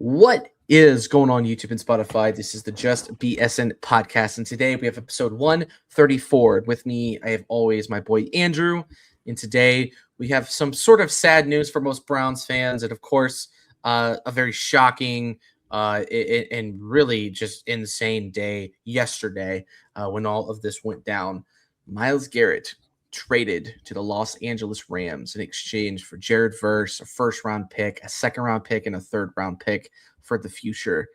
What is going on YouTube and Spotify? This is the Just BSN podcast, and today we have episode 134. With me, I have always my boy Andrew, and today we have some sort of sad news for most Browns fans, and of course, a very shocking and really just insane day yesterday when all of this went down. Myles Garrett traded to the Los Angeles Rams in exchange for Jared Verse, a first-round pick, a second-round pick, and a third-round pick for the future.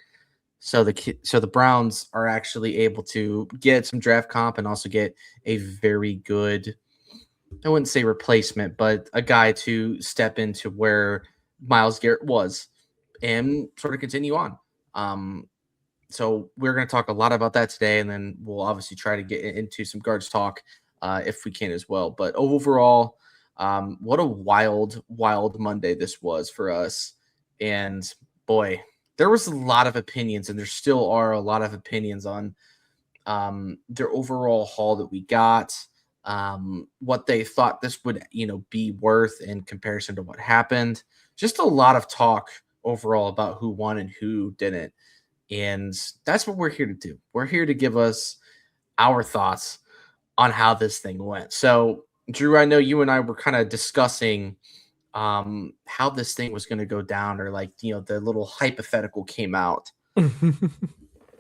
So the Browns are actually able to get some draft comp and also get a very good, I wouldn't say replacement, but a guy to step into where Myles Garrett was and sort of continue on. So we're going to talk a lot about that today, and then we'll obviously try to get into some guards talk if we can as well. But overall, what a wild Monday this was for us. And boy, there was a lot of opinions, and there still are a lot of opinions on their overall haul that we got, what they thought this would, be worth in comparison to what happened. Just a lot of talk overall about who won and who didn't. And that's what we're here to do. We're here to give us our thoughts on how this thing went. So, Drew, I know you and I were kind of discussing how this thing was going to go down, or the little hypothetical came out.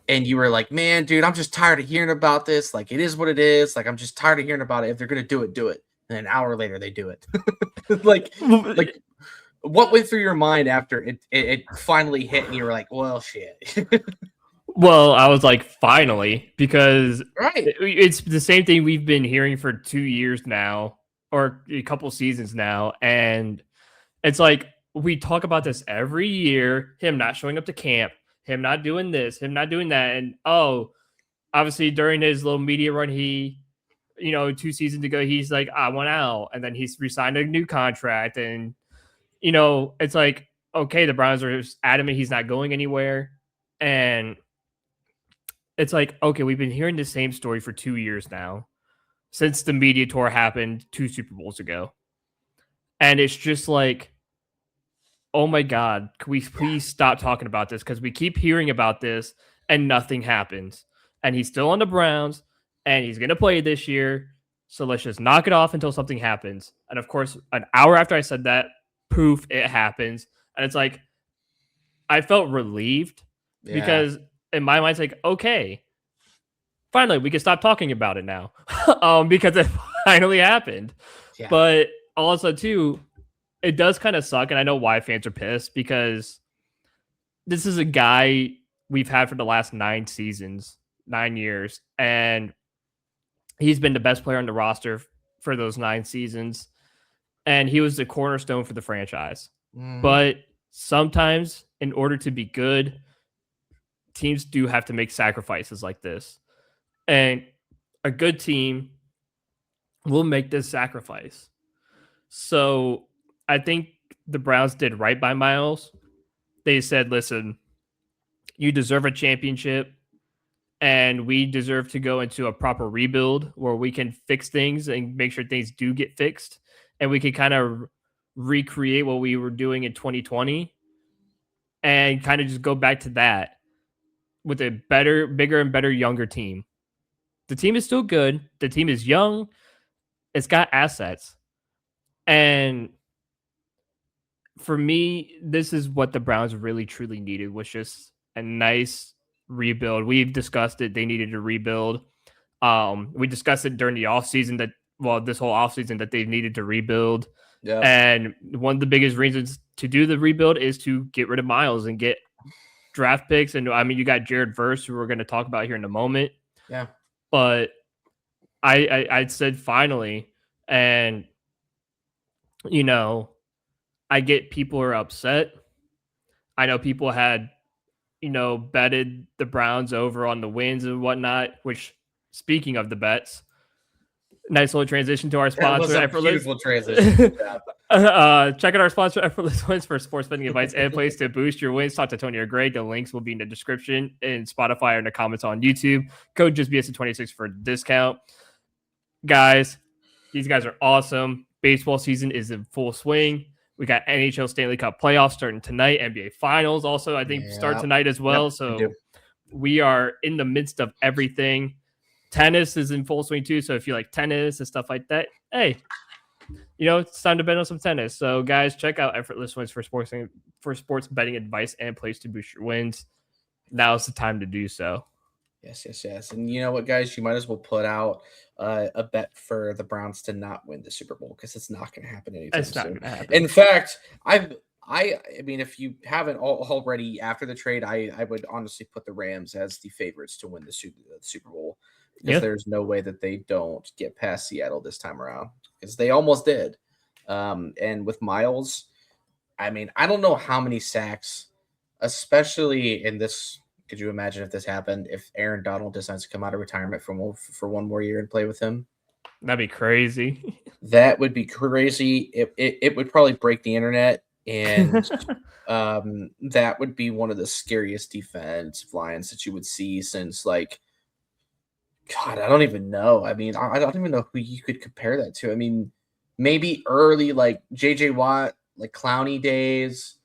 And you were like, man, dude, I'm just tired of hearing about this. Like, it is what it is. Like, I'm just tired of hearing about it. If they're going to do it, do it. And an hour later, they do it. like, what went through your mind after it finally hit and you were like, well, shit. Well, I was like, finally, because Right. it's the same thing we've been hearing for 2 years now, or a couple seasons now. And it's like, we talk about this every year, him not showing up to camp, him not doing this, him not doing that. And obviously during his little media run, he, 2 seasons ago, he's like, I want out. And then he's resigned a new contract. And, it's like, okay, the Browns are adamant he's not going anywhere. And it's like, okay, we've been hearing the same story for 2 years now, since the media tour happened 2 Super Bowls ago. And it's just like, oh my God, can we please stop talking about this? Because we keep hearing about this and nothing happens. And he's still on the Browns and he's going to play this year. So let's just knock it off until something happens. And of course, an hour after I said that, poof, it happens. And it's like, I felt relieved because in my mind, it's like, okay, finally, we can stop talking about it now because it finally happened. Yeah. But also, too, it does kind of suck. And I know why fans are pissed, because this is a guy we've had for the last 9 years. And he's been the best player on the roster for those 9 seasons. And he was the cornerstone for the franchise. Mm-hmm. But sometimes, in order to be good, teams do have to make sacrifices like this. And a good team will make this sacrifice. So I think the Browns did right by Myles. They said, listen, you deserve a championship, and we deserve to go into a proper rebuild where we can fix things and make sure things do get fixed. And we can kind of recreate what we were doing in 2020 and kind of just go back to that with a better, bigger, and better younger team. The team is still good. The team is young. It's got assets. And for me, this is what the Browns really, truly needed, was just a nice rebuild. We've discussed it. They needed to rebuild. We discussed it during the offseason this whole offseason that they've needed to rebuild. Yeah. And one of the biggest reasons to do the rebuild is to get rid of Myles and get draft picks. And I mean, you got Jared Verse, who we're going to talk about here in a moment. Yeah. But I said finally, and I get people are upset. I know people had, betted the Browns over on the wins and whatnot, which, speaking of the bets, nice little transition to our sponsor. That was a beautiful transition. Check out our sponsor, Effortless Wins, for sports betting advice and place to boost your wins. Talk to Tony or Greg. The links will be in the description, in Spotify, or in the comments on YouTube. Code JustBSN26 for discount. Guys, these guys are awesome. Baseball season is in full swing. We got NHL Stanley Cup playoffs starting tonight. NBA Finals also, I think, start Yeah. tonight as Yep. well. So we are in the midst of everything. Tennis is in full swing too. So if you like tennis and stuff like that, hey, it's time to bet on some tennis. So guys, check out Effortless Wins for sports betting advice and place to boost your wins. Now's the time to do so. Yes. And you know what, guys? You might as well put out a bet for the Browns to not win the Super Bowl because it's not going to happen anytime It's not soon. going to happen. In fact, I mean, if you haven't already after the trade, I would honestly put the Rams as the favorites to win the Super Bowl because there's no way that they don't get past Seattle this time around because they almost did. And with Myles, I mean, I don't know how many sacks, especially in this. Could you imagine if this happened? If Aaron Donald decides to come out of retirement for one more year and play with him, that'd be crazy. That would be crazy. It would probably break the internet, and that would be one of the scariest defensive lines that you would see since God. I don't even know. I mean, I don't even know who you could compare that to. I mean, maybe early JJ Watt, Clowney days.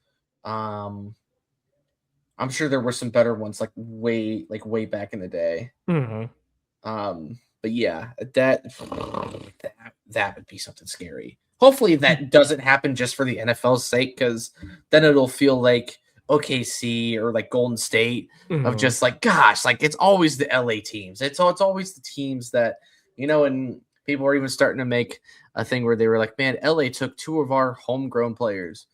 I'm sure there were some better ones way back in the day. Mm-hmm. But yeah, that would be something scary. Hopefully that doesn't happen just for the NFL's sake, because then it'll feel like OKC or Golden State of just gosh, it's always the LA teams. It's always the teams that, and people are even starting to make a thing where they were like, man, LA took 2 of our homegrown players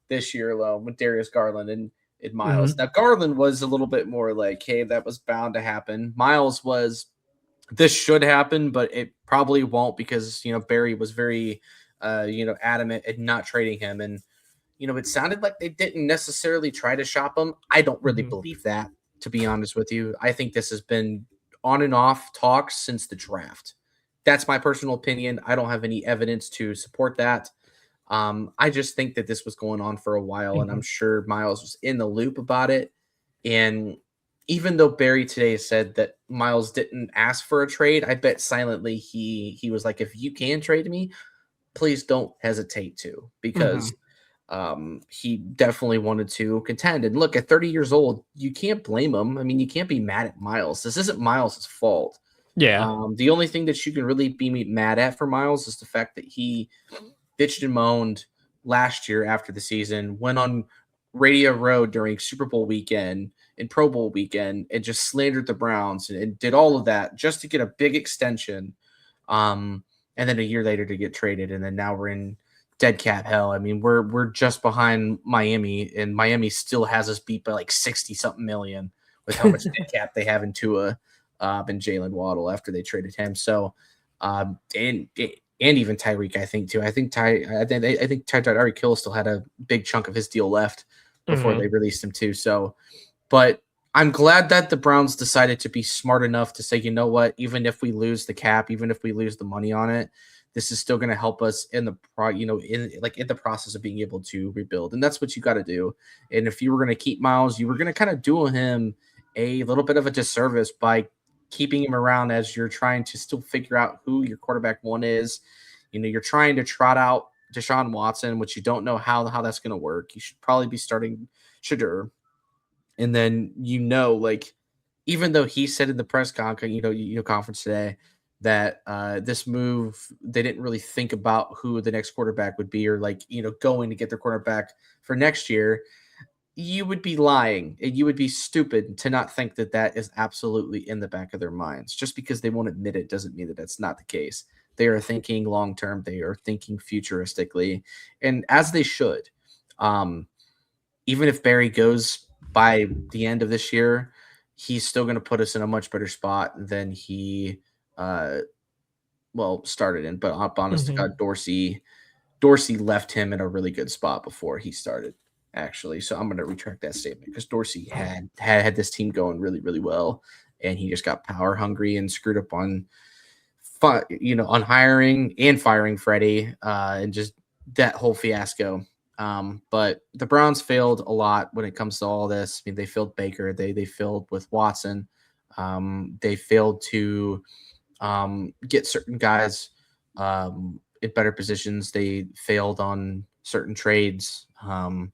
this year alone with Darius Garland and Myles. Now Garland was a little bit more hey, that was bound to happen. Myles was, this should happen, but it probably won't because Barry was very adamant at not trading him, and it sounded like they didn't necessarily try to shop him. I don't really believe that, to be honest with you. I think this has been on and off talks since the draft. That's my personal opinion. I don't have any evidence to support that. I just think that this was going on for a while, and I'm sure Myles was in the loop about it. And even though Barry today said that Myles didn't ask for a trade, I bet silently he was like, if you can trade me, please don't hesitate to, because he definitely wanted to contend. And look, at 30 years old, you can't blame him. I mean, you can't be mad at Myles. This isn't Myles' fault. Yeah. The only thing that you can really be mad at for Myles is the fact that he bitched and moaned last year after the season, went on Radio Row during Super Bowl weekend and Pro Bowl weekend and just slandered the Browns and did all of that just to get a big extension. And then a year later to get traded. And then now we're in dead cap hell. I mean, we're just behind Miami, and Miami still has us beat by 60 something million with how much dead cap they have in Tua and Jalen Waddle after they traded him. So, and even Tyreek, I think too. I think Tyreek Hill still had a big chunk of his deal left before they released him too. So, but I'm glad that the Browns decided to be smart enough to say, you know what, even if we lose the cap, even if we lose the money on it, this is still going to help us in the in the process of being able to rebuild. And that's what you got to do. And if you were going to keep Myles, you were going to kind of do him a little bit of a disservice by keeping him around as you're trying to still figure out who your quarterback one is. You're trying to trot out Deshaun Watson, which you don't know how that's going to work. You should probably be starting Shadur. And then, even though he said in the press conference today that this move, they didn't really think about who the next quarterback would be, or going to get their quarterback for next year, you would be lying and you would be stupid to not think that that is absolutely in the back of their minds. Just because they won't admit it doesn't mean that that's not the case. They are thinking long term. They are thinking futuristically, and as they should. Even if Barry goes by the end of this year, he's still going to put us in a much better spot than he started in. But honest to God, Dorsey left him in a really good spot before he started, actually. So I'm going to retract that statement, because Dorsey had this team going really, really well, and he just got power hungry and screwed up on hiring and firing Freddie, and just that whole fiasco. But the Browns failed a lot when it comes to all this. I mean, they failed Baker. They failed with Watson. They failed to get certain guys in better positions. They failed on certain trades. And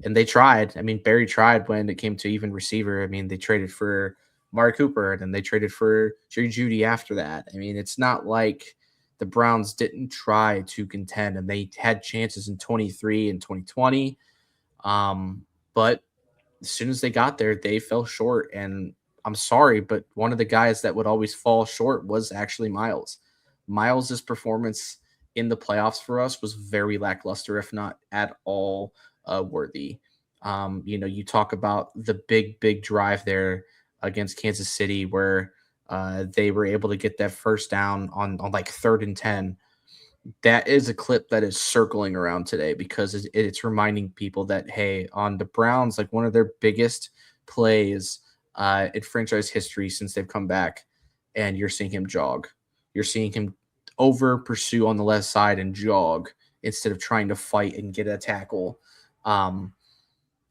they tried. I mean, Barry tried when it came to even receiver. I mean, they traded for Mari Cooper, and then they traded for Jerry Judy after that. I mean, it's not like the Browns didn't try to contend, and they had chances in 23 and 2020. But as soon as they got there, they fell short. And I'm sorry, but one of the guys that would always fall short was actually Myles. Myles's performance in the playoffs for us was very lackluster, if not at all worthy. You talk about the big drive there against Kansas City where they were able to get that first down on like 3rd and 10. That is a clip that is circling around today because it's reminding people that, hey, on the Browns, like one of their biggest plays in franchise history since they've come back, and you're seeing him jog. You're seeing him over pursue on the left side and jog instead of trying to fight and get a tackle.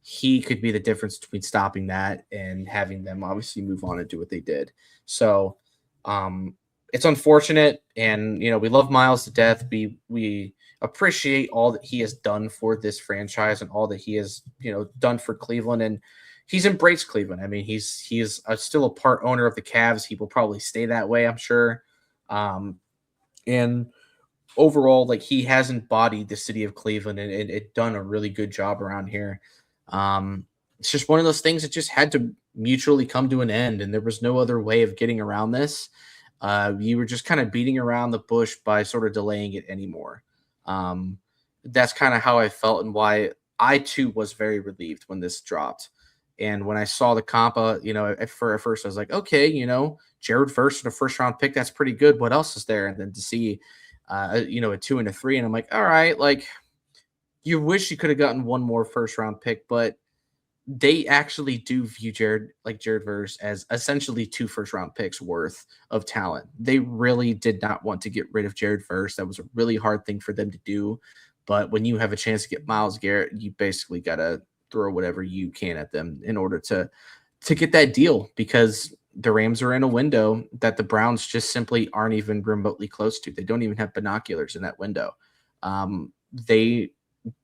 He could be the difference between stopping that and having them obviously move on and do what they did. So, it's unfortunate, and we love Myles to death. We appreciate all that he has done for this franchise and all that he has done for Cleveland, and he's embraced Cleveland. I mean, he is still a part owner of the Cavs. He will probably stay that way, I'm sure. And overall, like, he has embodied the city of Cleveland and done a really good job around here. It's just one of those things that just had to mutually come to an end, and there was no other way of getting around this. You were just kind of beating around the bush by sort of delaying it anymore. That's kind of how I felt, and why I too was very relieved when this dropped. And when I saw the compa, at first I was like, okay, Jared Verse for the first round pick, that's pretty good. What else is there? And then to see, a 2 and a 3, and I'm like, all right, like, you wish you could have gotten one more first round pick, but they actually do view Jared Verse as essentially 2 first round picks worth of talent. They really did not want to get rid of Jared Verse. That was a really hard thing for them to do. But when you have a chance to get Myles Garrett, you basically got to throw whatever you can at them in order to get that deal, because the Rams are in a window that the Browns just simply aren't even remotely close to. They don't even have binoculars in that window. They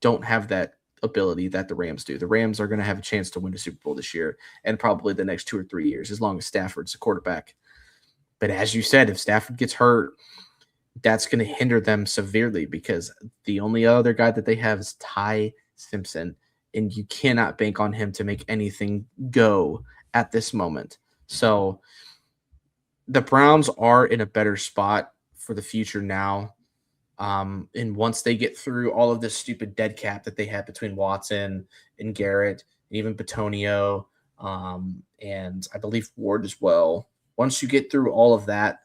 don't have that ability that the Rams do. The Rams are going to have a chance to win a Super Bowl this year and probably the next 2 or 3 years, as long as Stafford's a quarterback. But as you said, if Stafford gets hurt, that's going to hinder them severely, because the only other guy that they have is Ty Simpson, and you cannot bank on him to make anything go at this moment. So the Browns are in a better spot for the future now. And once they get through all of this stupid dead cap that they had between Watson and Garrett, and even Batonio, and I believe Ward as well, once you get through all of that,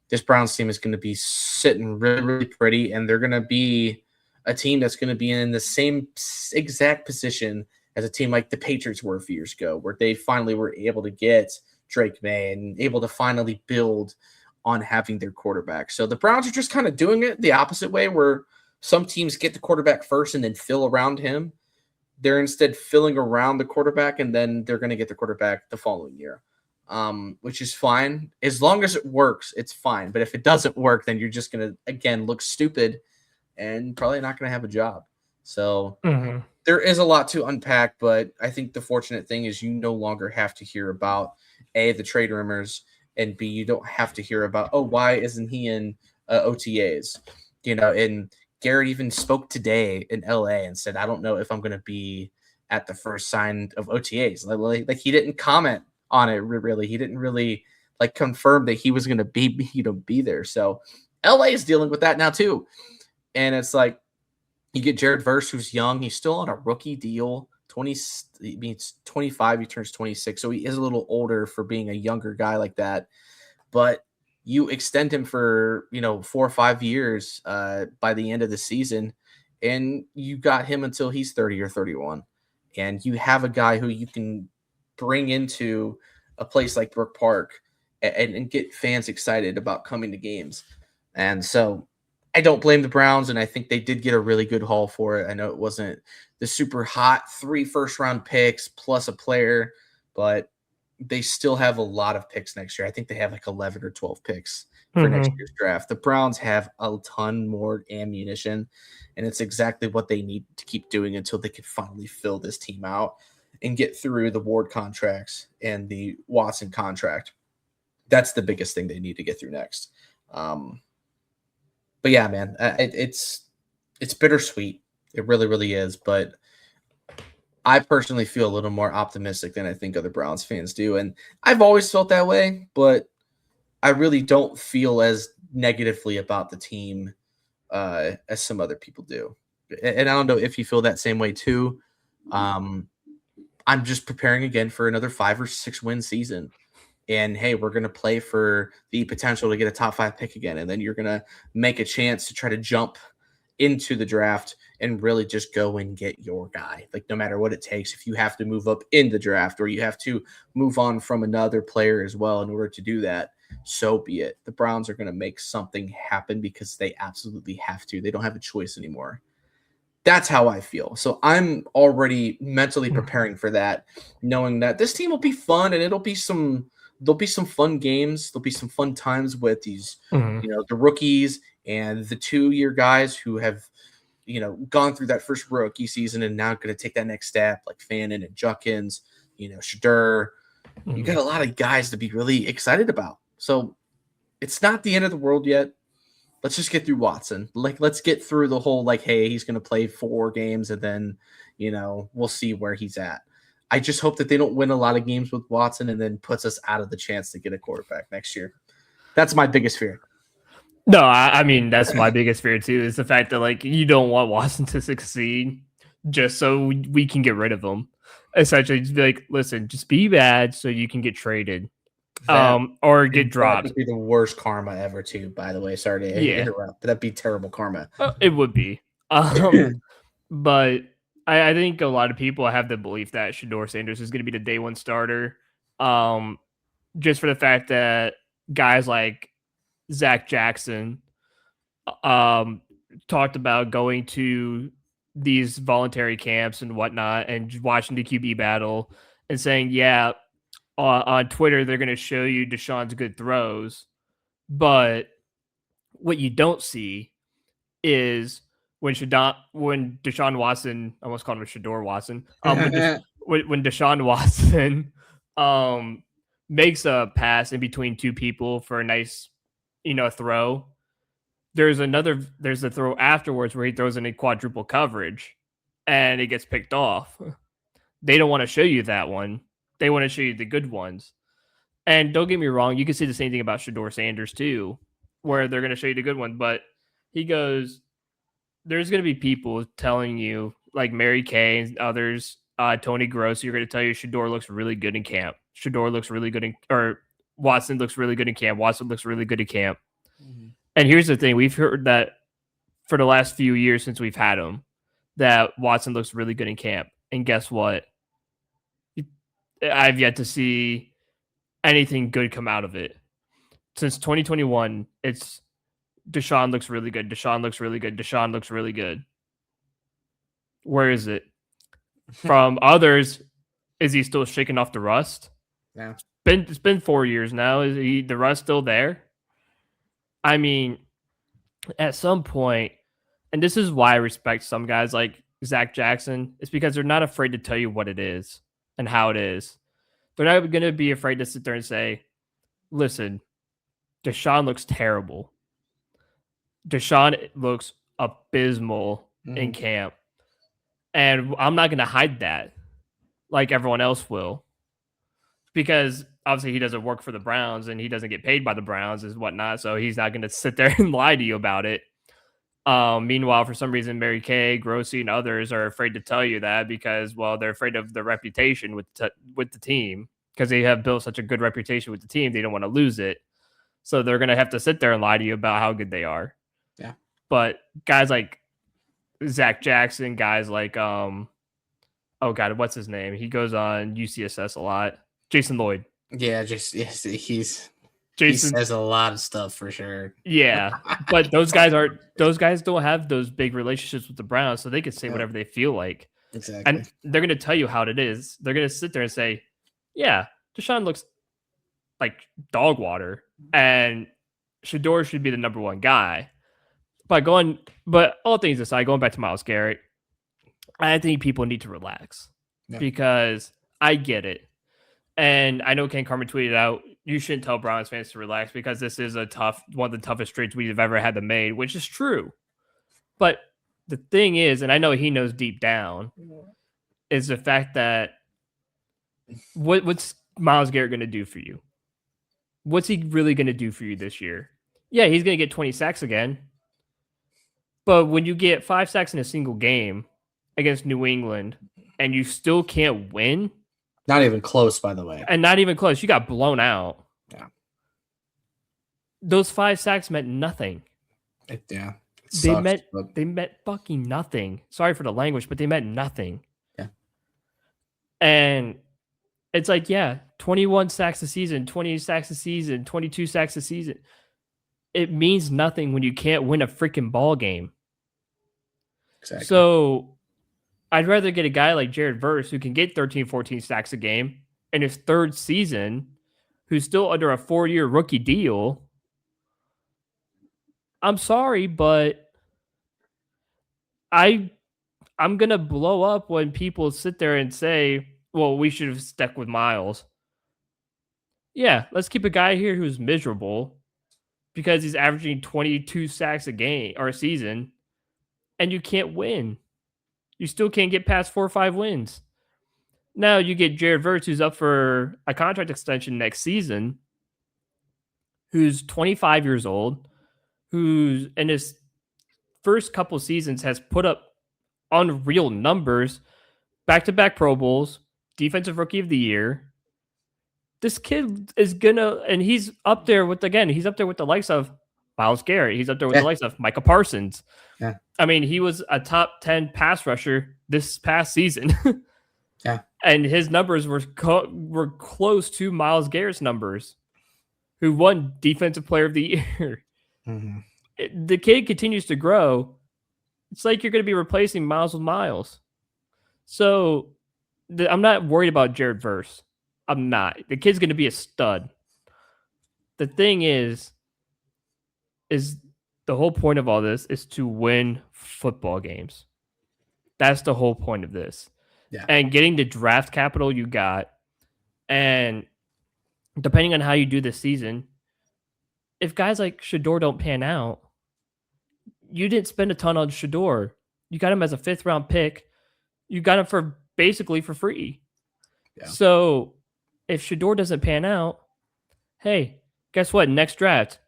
this Browns team is going to be sitting really, really pretty, and they're going to be a team that's going to be in the same exact position as a team like the Patriots were a few years ago, where they finally were able to get Drake May and able to finally build on having their quarterback. So the Browns are just kind of doing it the opposite way, where some teams get the quarterback first and then fill around him. They're instead filling around the quarterback, and then they're going to get the quarterback the following year, which is fine. As long as it works, it's fine. But if it doesn't work, then you're just going to, again, look stupid and probably not going to have a job. So there is a lot to unpack, but I think the fortunate thing is you no longer have to hear about, A, the trade rumors, and B, you don't have to hear about, oh, why isn't he in OTAs? And Garrett even spoke today in LA and said, I don't know if I'm going to be at the first sign of OTAs. Like he didn't comment on it, really. He didn't really confirm that he was going to be there. So LA is dealing with that now too. And it's like, you get Jared Verse, who's young. He's still on a rookie deal. 25, he turns 26. So he is a little older for being a younger guy like that. But you extend him for, 4 or 5 years by the end of the season, and you got him until he's 30 or 31. And you have a guy who you can bring into a place like Brook Park and get fans excited about coming to games. And so I don't blame the Browns, and I think they did get a really good haul for it. I know it wasn't the super hot 3 first-round picks plus a player, but they still have a lot of picks next year. I think they have 11 or 12 picks for next Mhm. year's draft. The Browns have a ton more ammunition, and it's exactly what they need to keep doing until they can finally fill this team out and get through the Ward contracts and the Watson contract. That's the biggest thing they need to get through next. Um, but yeah, man, it's bittersweet. It really, really is. But I personally feel a little more optimistic than I think other Browns fans do, and I've always felt that way. But I really don't feel as negatively about the team as some other people do. And I don't know if you feel that same way too. Um, I'm just preparing again for another 5 or 6 win season. And hey, we're going to play for the potential to get a top 5 pick again. And then you're going to make a chance to try to jump into the draft and really just go and get your guy. Like, no matter what it takes, if you have to move up in the draft or you have to move on from another player as well in order to do that, so be it. The Browns are going to make something happen because they absolutely have to. They don't have a choice anymore. That's how I feel. So I'm already mentally preparing for that, knowing that this team will be fun and there'll be some fun games. There'll be some fun times with these, Mhm. the rookies and the 2-year guys who have, gone through that first rookie season and now going to take that next step, like Fannin and Juckins, Shadur. You got Mhm. a lot of guys to be really excited about. So it's not the end of the world yet. Let's just get through Watson. Like, let's get through the whole, like, hey, he's going to play 4 games and then, we'll see where he's at. I just hope that they don't win a lot of games with Watson and then puts us out of the chance to get a quarterback next year. That's my biggest fear. No, I mean that's my biggest fear too, is the fact that like you don't want Watson to succeed just so we can get rid of him. Essentially, just be like, listen, just be bad so you can get traded, That or get that dropped. would be the worst karma ever, too, by the way. Sorry to Yeah, interrupt, but that'd be terrible karma. it would be. But I think a lot of people have the belief that Shador Sanders is going to be the day one starter, um, just for the fact that guys like Zach Jackson um, talked about going to these voluntary camps and whatnot and watching the QB battle and saying, yeah, on Twitter, they're going to show you Deshaun's good throws. But what you don't see is when Deshaun Watson, I almost called him Shador Watson, when Deshaun Watson um, makes a pass in between two people for a nice, throw, there's a throw afterwards where he throws in a quadruple coverage and it gets picked off. They don't want to show you that one. They want to show you the good ones. And don't get me wrong, you can say the same thing about Shador Sanders too, where they're going to show you the good one. But he goes, there's going to be people telling you, like Mary Kay and others, Tony Gross, you're going to tell you Shador looks really good in camp. Shador looks really good or Watson looks really good in camp. Watson looks really good in camp. Mhm. And here's the thing, we've heard that for the last few years since we've had him, that Watson looks really good in camp. And guess what? I've yet to see anything good come out of it. Since 2021, it's Deshaun looks really good. Deshaun looks really good. Deshaun looks really good. Where is it? From others, is he still shaking off the rust? Yeah. It's been 4 years now. Is the rust still there? I mean, at some point, and this is why I respect some guys like Zach Jackson, it's because they're not afraid to tell you what it is and how it is. They're not going to be afraid to sit there and say, listen, Deshaun looks terrible. Deshaun looks abysmal in Mhm. camp. And I'm not going to hide that like everyone else will. Because obviously he doesn't work for the Browns and he doesn't get paid by the Browns and whatnot. So he's not going to sit there and lie to you about it. Meanwhile, for some reason, Mary Kay, Grossi, and others are afraid to tell you that because, well, they're afraid of their reputation with the team because they have built such a good reputation with the team. They don't want to lose it. So they're going to have to sit there and lie to you about how good they are. Yeah. But guys like Zach Jackson, guys like, oh God, what's his name? He goes on UCSS a lot. Jason Lloyd. Yeah, just yes, he Jason, says a lot of stuff for sure. yeah. But those guys don't have those big relationships with the Browns, so they can say Yeah, whatever they feel like. exactly. And they're gonna tell you how it is. They're gonna sit there and say, yeah, Deshaun looks like dog water. And Shador should be the number one guy. But all things aside, going back to Myles Garrett, I think people need to relax because I get it. And I know Ken Carmen tweeted out, you shouldn't tell Browns fans to relax because this is one of the toughest trades we've ever had to make, which is true. But the thing is, and I know he knows deep down, is the fact that what's Myles Garrett going to do for you? What's he really going to do for you this year? Yeah, he's going to get 20 sacks again. But when you get 5 sacks in a single game against New England and you still can't win. Not even close, by the way. And not even close. You got blown out. Yeah. Those 5 sacks meant nothing. They meant fucking nothing. Sorry for the language, but they meant nothing. Yeah. And it's like, 21 sacks a season, 20 sacks a season, 22 sacks a season. It means nothing when you can't win a freaking ball game. Exactly. So I'd rather get a guy like Jared Verse who can get 13, 14 sacks a game in his 3rd season, who's still under a 4-year rookie deal. I'm sorry, but I'm going to blow up when people sit there and say, well, we should have stuck with Myles. Yeah, let's keep a guy here who's miserable because he's averaging 22 sacks a game or a season, and you can't win. You still can't get past 4 or 5 wins. Now you get Jared Verse, who's up for a contract extension next season, who's 25 years old, who's in his first couple seasons has put up unreal numbers, back-to-back Pro Bowls, Defensive Rookie of the Year. This kid is and he's up there with the likes of Myles Garrett. He's up there with the likes of Micah Parsons. Yeah. I mean, he was a top 10 pass rusher this past season. Yeah. And his numbers were close to Myles Garrett's numbers, who won Defensive Player of the Year. Mm-hmm. The kid continues to grow. It's like you're going to be replacing Myles with Myles. So I'm not worried about Jared Verse. I'm not. The kid's going to be a stud. The thing is the whole point of all this is to win football games. That's the whole point of this. Yeah. And getting the draft capital you got, and depending on how you do this season, if guys like Shador don't pan out, you didn't spend a ton on Shador. You got him as a 5th round pick. You got him for basically for free. Yeah. So if Shador doesn't pan out, hey, guess what? Next draft,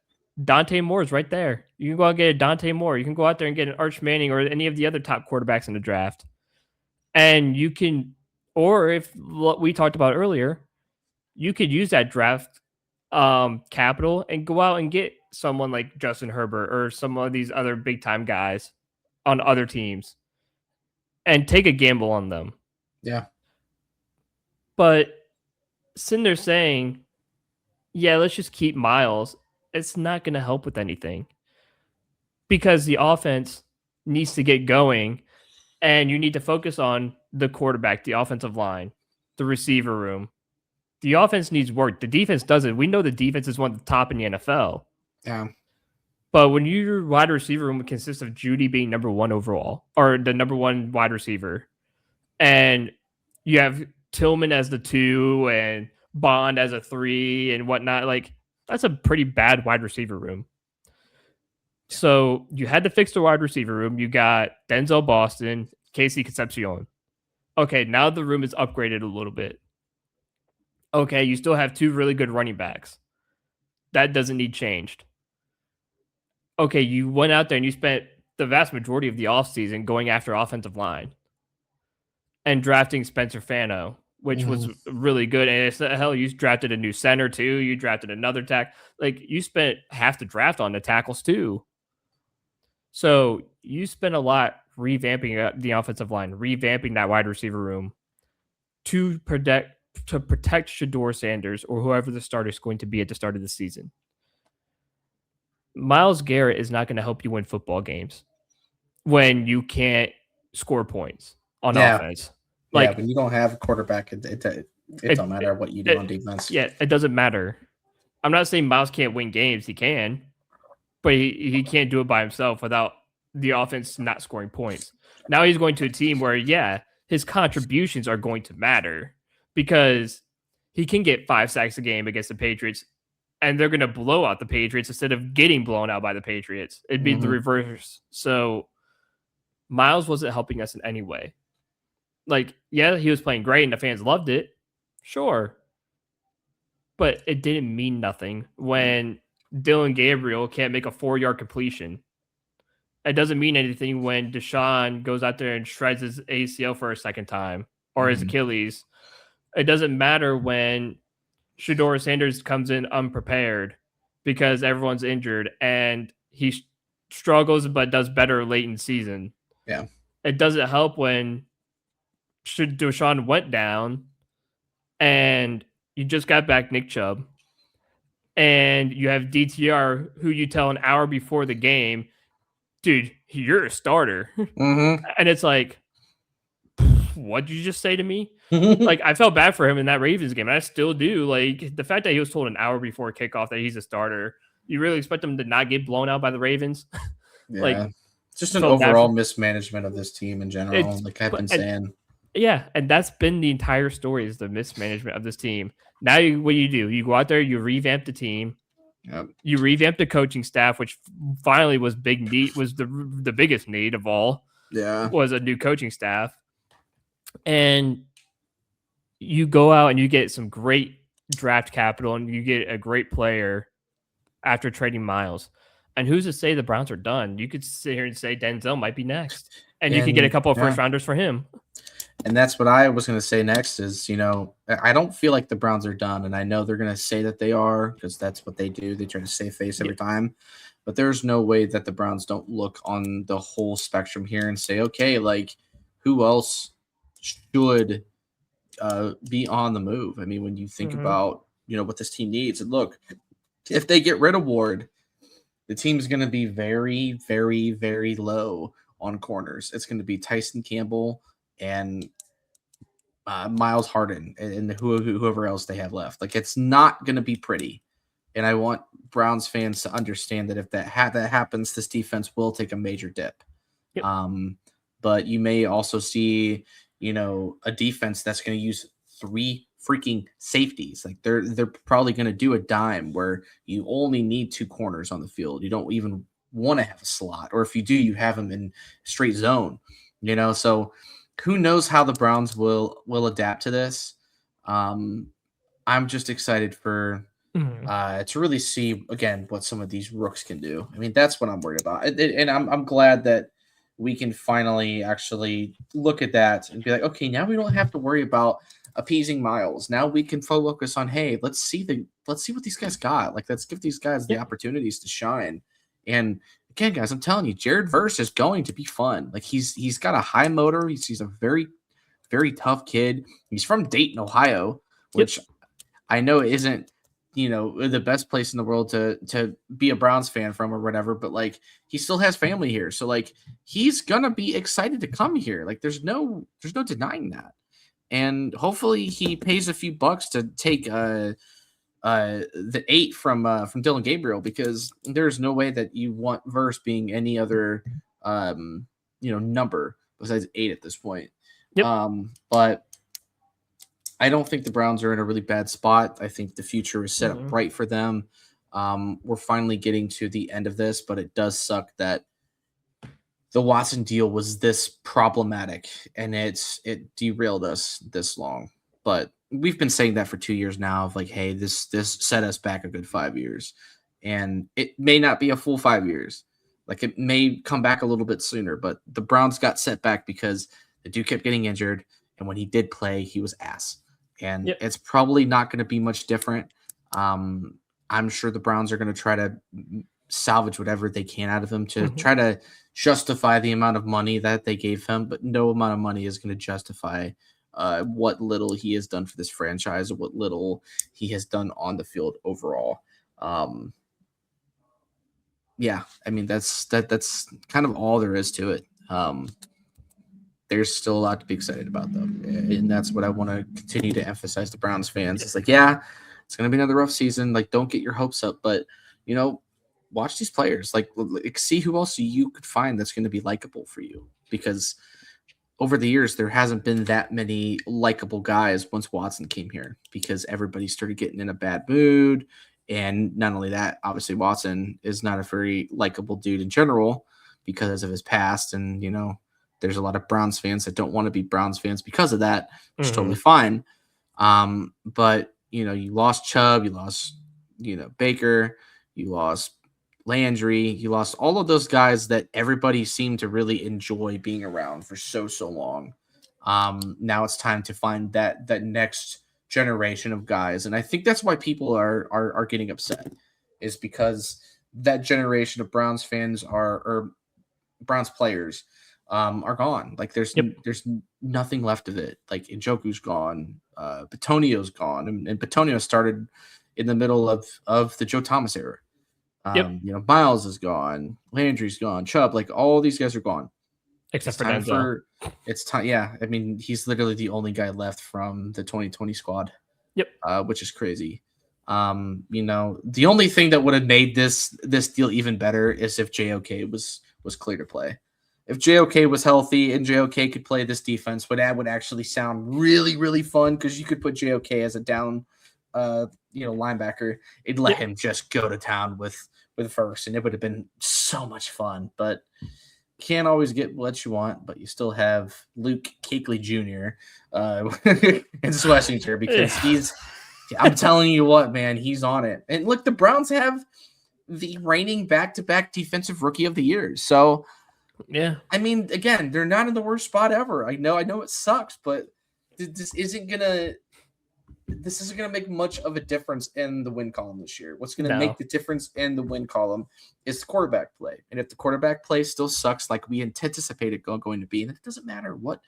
Dante Moore's right there. You can go out and get a Dante Moore. You can go out there and get an Arch Manning or any of the other top quarterbacks in the draft. And you can, or if what we talked about earlier, you could use that draft capital and go out and get someone like Justin Herbert or some of these other big time guys on other teams and take a gamble on them. Yeah. But sitting there saying, yeah, let's just keep Myles, it's not going to help with anything because the offense needs to get going and you need to focus on the quarterback, the offensive line, the receiver room. The offense needs work. The defense doesn't. We know the defense is one of the top in the NFL. Yeah. But when your wide receiver room consists of Judy being number 1 overall or the number 1 wide receiver, and you have Tillman as the 2 and Bond as a 3 and whatnot, like that's a pretty bad wide receiver room. So you had to fix the wide receiver room. You got Denzel Boston, Casey Concepcion. Okay, now the room is upgraded a little bit. Okay, you still have 2 really good running backs. That doesn't need changed. Okay, you went out there and you spent the vast majority of the offseason going after offensive line and drafting Spencer Fano, which was really good. And it's, hell, you drafted a new center too. You drafted another tackle. Like you spent half the draft on the tackles too. So you spent a lot revamping the offensive line, revamping that wide receiver room to protect Shador Sanders or whoever the starter is going to be at the start of the season. Myles Garrett is not going to help you win football games when you can't score points on offense. Like when you don't have a quarterback, it don't matter what you do on defense. Yeah, it doesn't matter. I'm not saying Myles can't win games. He can. but he can't do it by himself without the offense not scoring points. Now he's going to a team where, yeah, his contributions are going to matter because he can get 5 sacks a game against the Patriots, and they're going to blow out the Patriots instead of getting blown out by the Patriots. It'd be the reverse. So Myles wasn't helping us in any way. Like, yeah, he was playing great and the fans loved it. Sure. But it didn't mean nothing when Dylan Gabriel can't make a 4-yard completion. It doesn't mean anything when Deshaun goes out there and shreds his ACL for a second time or his Achilles. It doesn't matter when Shedeur Sanders comes in unprepared because everyone's injured and he struggles but does better late in season. Yeah. It doesn't help when Deshaun went down and you just got back Nick Chubb and you have DTR who you tell an hour before the game, dude, you're a starter. And it's like, what did you just say to me? Like, I felt bad for him in that Ravens game. And I still do. Like, the fact that he was told an hour before kickoff that he's a starter, you really expect him to not get blown out by the Ravens? Yeah. Like, just an overall mismanagement of this team in general, like I've been saying. Yeah, and that's been the entire story, is the mismanagement of this team. Now, what do? You go out there, you revamp the team. Yep. You revamp the coaching staff, which finally was the biggest need of all. Yeah, was a new coaching staff. And you go out and you get some great draft capital and you get a great player after trading Myles. And who's to say the Browns are done? You could sit here and say Denzel might be next. And you could get a couple of first rounders for him. And that's what I was going to say next is, you know, I don't feel like the Browns are done. And I know they're going to say that they are because that's what they do. They try to save face every time. But there's no way that the Browns don't look on the whole spectrum here and say, okay, like, who else should be on the move? I mean, when you think about, you know, what this team needs, and look, if they get rid of Ward, the team's going to be very, very, very low on corners. It's going to be Tyson Campbell and Myles Harden and whoever else they have left. Like, it's not going to be pretty. And I want Browns fans to understand that if that happens, this defense will take a major dip. Yep. But you may also see, you know, a defense that's going to use 3 freaking safeties. Like, they're probably going to do a dime where you only need 2 corners on the field. You don't even want to have a slot, or if you do, you have them in straight zone. You know, so who knows how the Browns will adapt to this. I'm just excited for to really see again what some of these rooks can do. I mean, that's what I'm worried about, and I'm glad that we can finally actually look at that and be like, okay, now we don't have to worry about appeasing Myles. Now we can focus on, hey, let's see what these guys got. Like, let's give these guys the opportunities to shine. And again, guys, I'm telling you, Jared Verse is going to be fun. Like, he's got a high motor. He's a very, very tough kid. He's from Dayton, Ohio, which I know isn't, you know, the best place in the world to be a Browns fan from or whatever, but like, he still has family here. So like, he's going to be excited to come here. Like, there's no denying that. And hopefully he pays a few bucks to take the 8 from Dylan Gabriel, because there's no way that you want Verse being any other you know, number besides 8 at this point. But I don't think the Browns are in a really bad spot. I think the future is set up bright for them. We're finally getting to the end of this, but it does suck that the Watson deal was this problematic and it derailed us this long. But we've been saying that for 2 years now of like, hey, this set us back a good 5 years, and it may not be a full 5 years. Like, it may come back a little bit sooner, but the Browns got set back because the dude kept getting injured. And when he did play, he was ass. And it's probably not going to be much different. I'm sure the Browns are going to try to salvage whatever they can out of him to try to justify the amount of money that they gave him. But no amount of money is going to justify what little he has done for this franchise or what little he has done on the field overall. Yeah, I mean, that's kind of all there is to it. There's still a lot to be excited about, though. And that's what I want to continue to emphasize to Browns fans. It's like, yeah, it's going to be another rough season. Like, don't get your hopes up. But, you know, watch these players. Like see who else you could find that's going to be likable for you, because over the years there hasn't been that many likable guys once Watson came here, because everybody started getting in a bad mood. And not only that, obviously Watson is not a very likable dude in general because of his past. And, there's a lot of Browns fans that don't want to be Browns fans because of that, which is totally fine. But, you lost Chubb, you lost, Baker, you lost Landry, you lost all of those guys that everybody seemed to really enjoy being around for so long. Now it's time to find that next generation of guys, and I think that's why people are getting upset, is because that generation of Browns fans or Browns players are gone. Like there's nothing left of it. Like Njoku's gone, Batonio's gone, and Batonio started in the middle of the Joe Thomas era. Myles is gone, Landry's gone, Chubb, like all these guys are gone. Except for Denzel. It's time. Yeah. I mean, he's literally the only guy left from the 2020 squad. Yep. Which is crazy. The only thing that would have made this deal even better is if JOK was clear to play. If JOK was healthy and JOK could play this defense, but that would actually sound really, really fun, because you could put JOK as a down linebacker. It'd let him just go to town with first, and it would have been so much fun. But can't always get what you want, but you still have Luke Kuechly Jr. In Schlesinger, because I'm telling you what, man, he's on it. And look, the Browns have the reigning back-to-back defensive rookie of the year. So, yeah, I mean, again, they're not in the worst spot ever. I know it sucks, but this isn't gonna make much of a difference in the win column this year. What's gonna make the difference in the win column is the quarterback play. And if the quarterback play still sucks like we anticipated going to be, then it doesn't matter what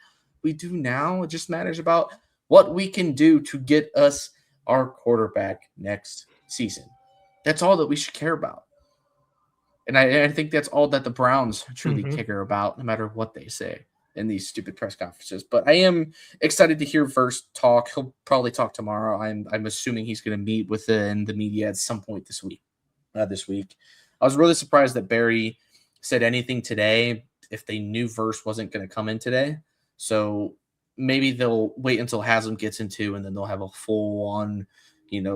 we do now. It just matters about what we can do to get us our quarterback next season. That's all that we should care about. And I think that's all that the Browns truly care about, no matter what they say in these stupid press conferences. But I am excited to hear Verse talk. He'll probably talk tomorrow. I'm assuming he's going to meet within the media at some point this week. I was really surprised that Barry said anything today if they knew Verse wasn't going to come in today. So maybe they'll wait until Haslam gets into, and then they'll have a full-on,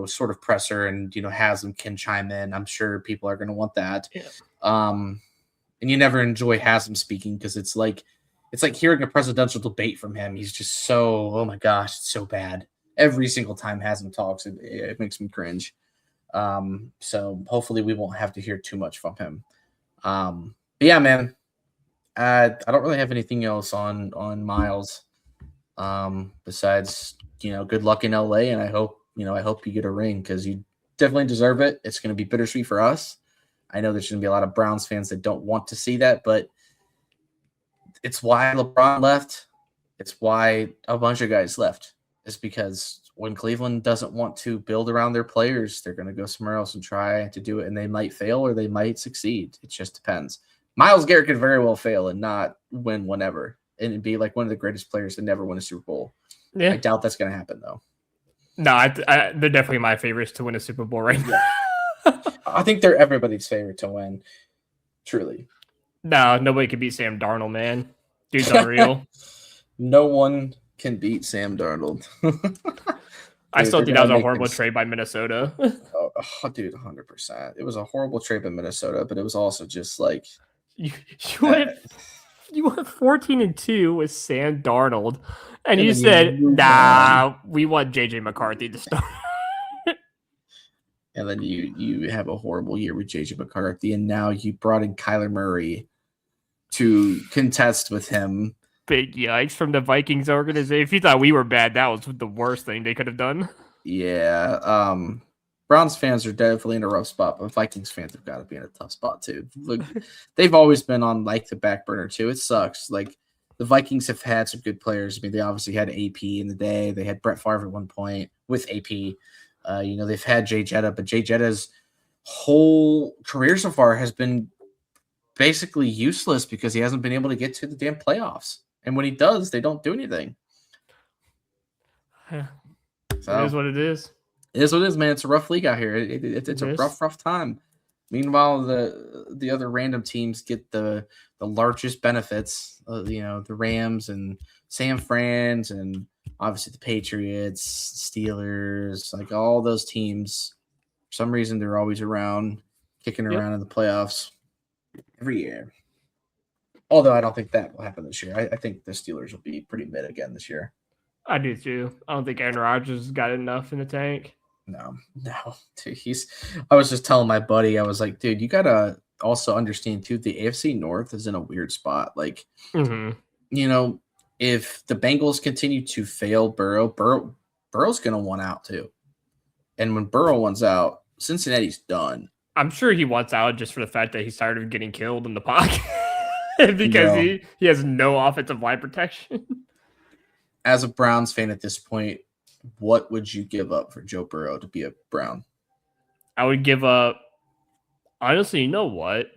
sort of presser, and, Haslam can chime in. I'm sure people are going to want that. Yeah. And you never enjoy Haslam speaking, because it's like hearing a presidential debate from him. He's just so, oh my gosh, it's so bad. Every single time Haslam talks, it makes me cringe. So hopefully we won't have to hear too much from him. But yeah, man, I don't really have anything else on Myles. Besides, good luck in LA, and I hope you get a ring, because you definitely deserve it. It's going to be bittersweet for us. I know there's going to be a lot of Browns fans that don't want to see that, but it's why LeBron left. It's why a bunch of guys left. It's because when Cleveland doesn't want to build around their players, they're going to go somewhere else and try to do it, and they might fail or they might succeed. It just depends. Myles Garrett could very well fail and not win whenever, and be like one of the greatest players to never win a Super Bowl. Yeah. I doubt that's going to happen, though. No, they're definitely my favorites to win a Super Bowl right now. I think they're everybody's favorite to win. Truly. No, nobody can beat Sam Darnold, man. Dude's unreal. No one can beat Sam Darnold. I still think that was a horrible trade by Minnesota. Dude, 100%. It was a horrible trade by Minnesota, but it was also just like you went 14-2 with Sam Darnold, and you said, "Nah, we want JJ McCarthy to start." And then you have a horrible year with JJ McCarthy, and now you brought in Kyler Murray to contest with him. Big yikes from the Vikings organization. If you thought we were bad, that was the worst thing they could have done. Yeah. Browns fans are definitely in a rough spot, but Vikings fans have got to be in a tough spot too. Look, they've always been on like the back burner too. It sucks. Like the Vikings have had some good players. I mean, they obviously had AP in the day. They had Brett Favre at one point with AP. They've had Jay Jetta, but Jay Jetta's whole career so far has been basically useless because he hasn't been able to get to the damn playoffs. And when he does, they don't do anything. Yeah. So, it is what it is. It is what it is, man. It's a rough league out here. It's a rough time. Meanwhile, the other random teams get the largest benefits. The Rams and San Fran's and obviously the Patriots, Steelers, like all those teams. For some reason, they're always around, kicking Yep, around in the playoffs every year. Although I don't think that will happen this year. I think the Steelers will be pretty mid again this year. I do too. I don't think Aaron Rodgers got enough in the tank. No, dude, I was just telling my buddy, I was like, dude, you gotta also understand too, the AFC North is in a weird spot. Like, Mm-hmm. If the Bengals continue to fail Burrow's gonna want out too. And when Burrow wants out, Cincinnati's done. I'm sure he wants out just for the fact that he's tired of getting killed in the pocket because No. he has no offensive line protection. As a Browns fan at this point, what would you give up for Joe Burrow to be a Brown? I would give up. Honestly, you know what?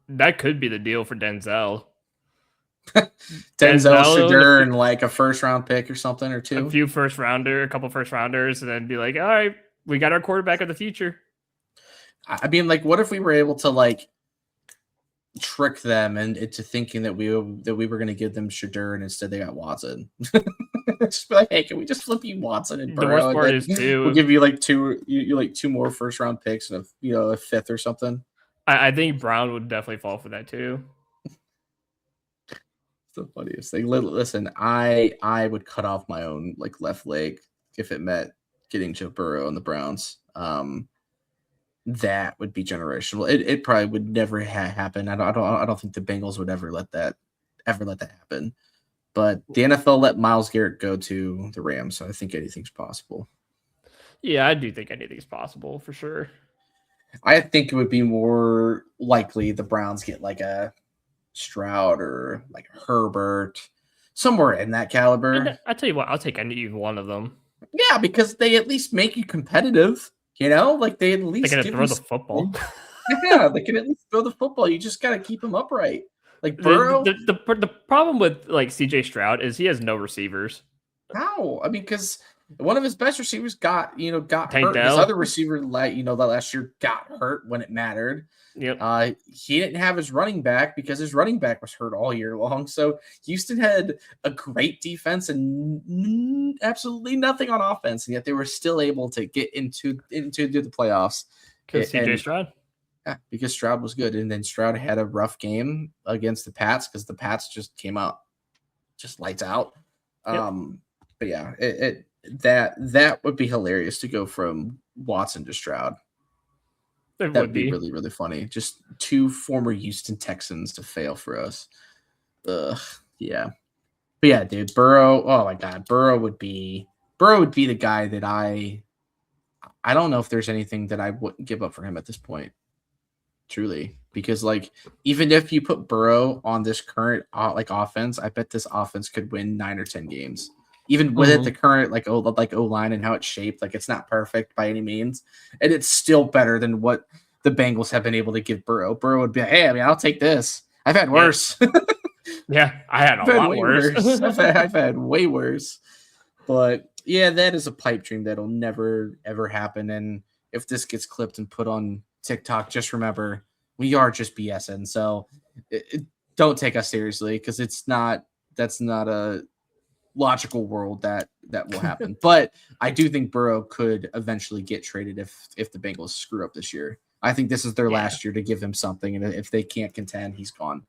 That could be the deal for Denzel. Denzel Shadur and like a first round pick or something or two. A couple first rounders, and then be like, all right, we got our quarterback of the future. I mean, like, what if we were able to like trick them into thinking that we were going to give them Shadur and instead they got Watson? Just be like, hey, can we just flip you Watson and Burrow? The worst part is too, we'll give you like two more first round picks and a fifth or something. I think Brown would definitely fall for that too. The funniest thing. Listen, I would cut off my own like left leg if it meant getting Joe Burrow and the Browns. That would be generational. It probably would never happen. I don't think the Bengals would ever let that happen. But the NFL let Myles Garrett go to the Rams, so I think anything's possible. Yeah, I do think anything's possible for sure. I think it would be more likely the Browns get like a Stroud or like Herbert, somewhere in that caliber. I tell you what, I'll take any one of them. Yeah, because they at least make you competitive. Like they at least they can throw the football. Yeah, they can at least throw the football. You just got to keep them upright. Like Burrow. The problem with like CJ Stroud is he has no receivers. How? I mean, because one of his best receivers got hurt. Dell. His other receiver, that last year got hurt when it mattered. Yep. He didn't have his running back because his running back was hurt all year long. So Houston had a great defense and absolutely nothing on offense, and yet they were still able to get into the playoffs. Because CJ Stroud. Yeah, because Stroud was good, and then Stroud had a rough game against the Pats because the Pats just came out just lights out. Yep. But yeah, that would be hilarious to go from Watson to Stroud. That would be really, really funny. Just two former Houston Texans to fail for us. Yeah. But yeah, dude, Burrow. Oh my God, Burrow would be the guy that I don't know if there's anything that I wouldn't give up for him at this point. Truly, because like even if you put Burrow on this current offense, I bet this offense could win 9 or 10 games. Even with it, the current O-line and how it's shaped, like it's not perfect by any means, and it's still better than what the Bengals have been able to give Burrow. Burrow would be, hey, I mean, I'll take this. I've had worse. Yeah, I had a lot worse. I've had way worse. But yeah, that is a pipe dream that'll never ever happen. And if this gets clipped and put on TikTok, just remember we are just BSing. So don't take us seriously because that's not a logical world that will happen. But I do think Burrow could eventually get traded if the Bengals screw up this year. I think this is their last year to give him something, and if they can't contend, he's gone.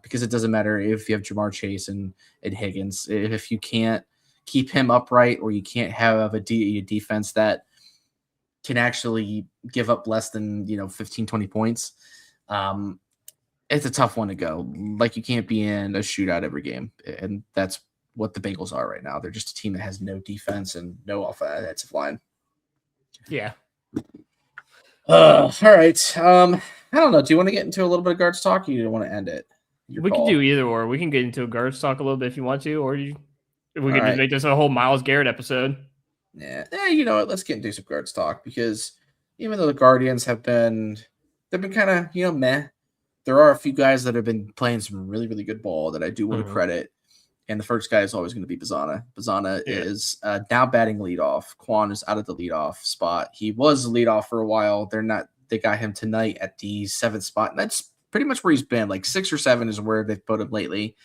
Because it doesn't matter if you have Jamar Chase and Higgins. If you can't keep him upright, or you can't have a defense that can actually give up less than 15, 20 points, it's a tough one to go. Like you can't be in a shootout every game, and that's what the Bengals are right now. They're just a team that has no defense and no offensive line. Yeah. All right. I don't know. Do you want to get into a little bit of guards talk, or you want to end it? We can do either, or we can get into a guards talk a little bit if you want to, or we can just make this a whole Myles Garrett episode. Yeah. You know what? Let's get into some guards talk, because even though the Guardians they've been kind of meh. There are a few guys that have been playing some really, really good ball that I do want to credit. And the first guy is always going to be Bazana. Bazana is now batting leadoff. Quan is out of the leadoff spot. He was the leadoff for a while. they got him tonight at the 7th spot. And that's pretty much where he's been. Like 6 or 7 is where they've put him lately.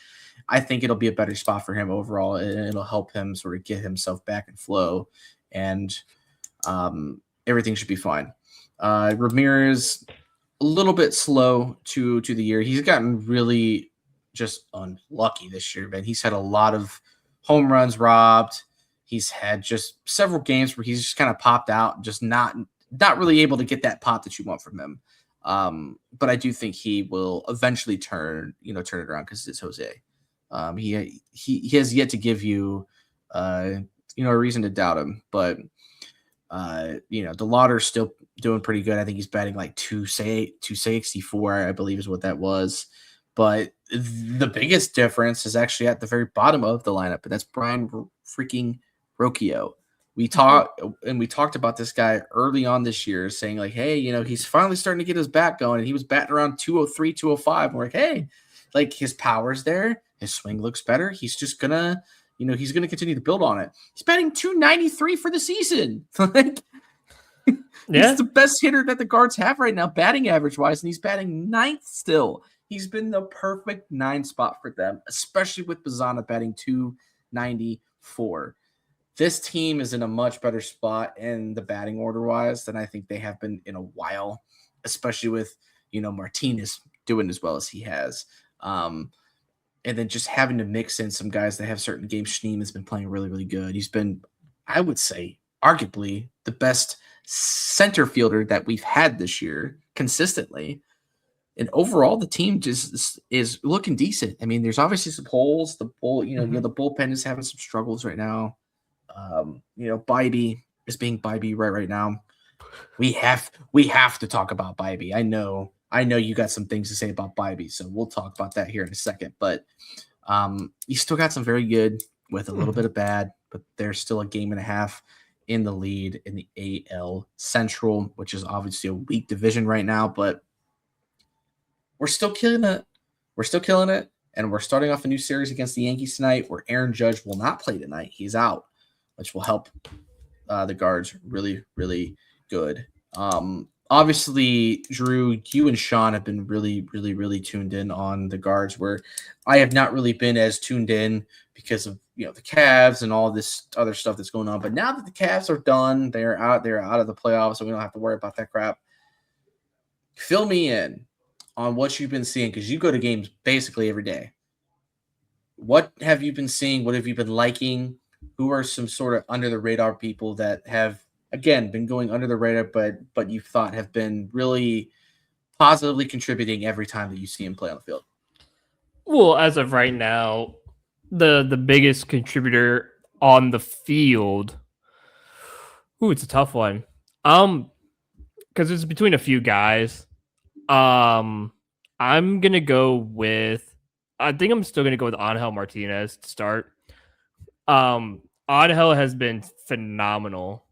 I think it'll be a better spot for him overall, and it'll help him sort of get himself back in flow, and everything should be fine. Ramirez, a little bit slow to the year. He's gotten really just unlucky this year, man. He's had a lot of home runs robbed. He's had just several games where he's just kind of popped out, just not really able to get that pop that you want from him. But I do think he will eventually turn it around because it's Jose. He has yet to give you a reason to doubt him, but DeLauder's still doing pretty good. I think he's batting like 264, I believe is what that was. But the biggest difference is actually at the very bottom of the lineup, and that's Brian freaking Rocchio. We talked about this guy early on this year, saying like, hey, he's finally starting to get his bat going, and he was batting around 203, 205. And we're like, hey, like his power's there, his swing looks better. He's just gonna, he's gonna continue to build on it. He's batting 293 for the season. Like, he's the best hitter that the Guards have right now, batting average wise, and he's batting 9th still. He's been the perfect 9 spot for them, especially with Bazana batting 294. This team is in a much better spot in the batting order wise than I think they have been in a while, especially with, Martinez doing as well as he has. And then just having to mix in some guys that have certain games. Schneemann has been playing really, really good. He's been, I would say, arguably the best center fielder that we've had this year consistently. And overall, the team just is looking decent. I mean, there's obviously some holes. The bullpen is having some struggles right now. Bybee is being Bybee right now. We have to talk about Bybee. I know you got some things to say about Bybee, so we'll talk about that here in a second. But you still got some very good with a little bit of bad, but there's still a game and a half in the lead in the AL Central, which is obviously a weak division right now, but we're still killing it. And we're starting off a new series against the Yankees tonight where Aaron Judge will not play tonight. He's out, which will help the Guards really, really good. Obviously, Drew, you and Sean have been really, really, really tuned in on the Guards, where I have not really been as tuned in because of the Cavs and all this other stuff that's going on. But now that the Cavs are done, they're out of the playoffs, so we don't have to worry about that crap. Fill me in on what you've been seeing, because you go to games basically every day. What have you been seeing? What have you been liking? Who are some sort of under the radar people that have, again, been going under the radar, but you thought have been really positively contributing every time that you see him play on the field? Well, as of right now, the biggest contributor on the field, it's a tough one. Because it's between a few guys. I'm gonna go with. I think I'm still gonna go with Angel Martinez to start. Angel has been phenomenal,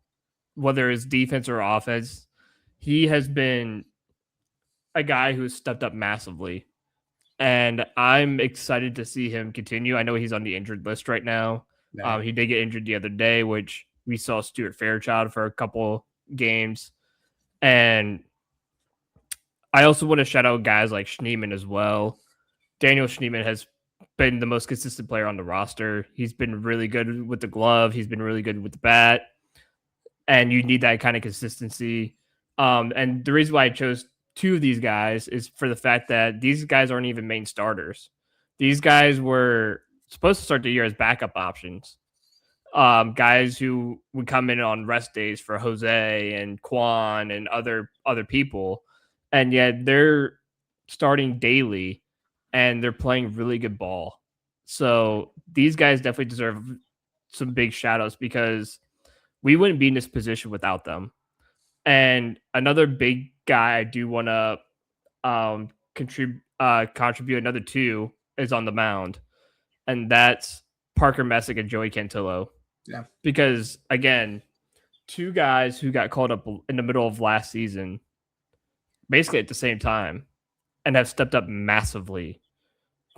whether it's defense or offense. He has been a guy who has stepped up massively, and I'm excited to see him continue. I know he's on the injured list right now. Yeah. He did get injured the other day, which we saw Stuart Fairchild for a couple games, and I also want to shout out guys like Schneemann as well. Daniel Schneemann has been the most consistent player on the roster. He's been really good with the glove. He's been really good with the bat. And you need that kind of consistency. And the reason why I chose 2 of these guys is for the fact that these guys aren't even main starters. These guys were supposed to start the year as backup options. Guys who would come in on rest days for Jose and Quan and other people. And yet they're starting daily and they're playing really good ball. So these guys definitely deserve some big shout outs because we wouldn't be in this position without them. And another big guy I do want to contribute another 2 is on the mound. And that's Parker Messick and Joey Cantillo. Yeah. Because, again, 2 guys who got called up in the middle of last season basically at the same time and have stepped up massively